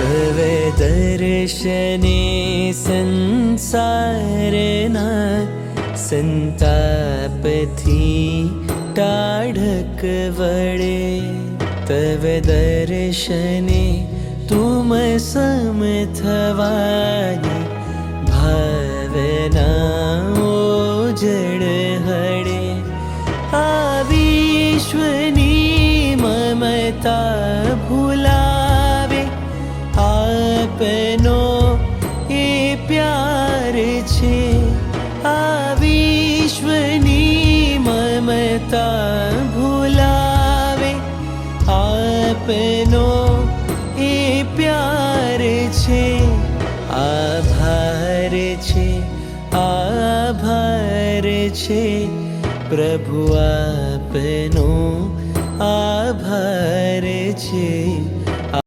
तवे दर्शने संसारना संतापथी टाढक वळे। तव दर्शने तुम सम थवानी भावना ओजड हळे। आ विश्वनी ममता भूलावे आपनो ए प्यार छे। आ विश्वनी ममता भूलावे आपनो ए प्यार छे। आभार छे आभार छे प्रभु आपनो आभार छे।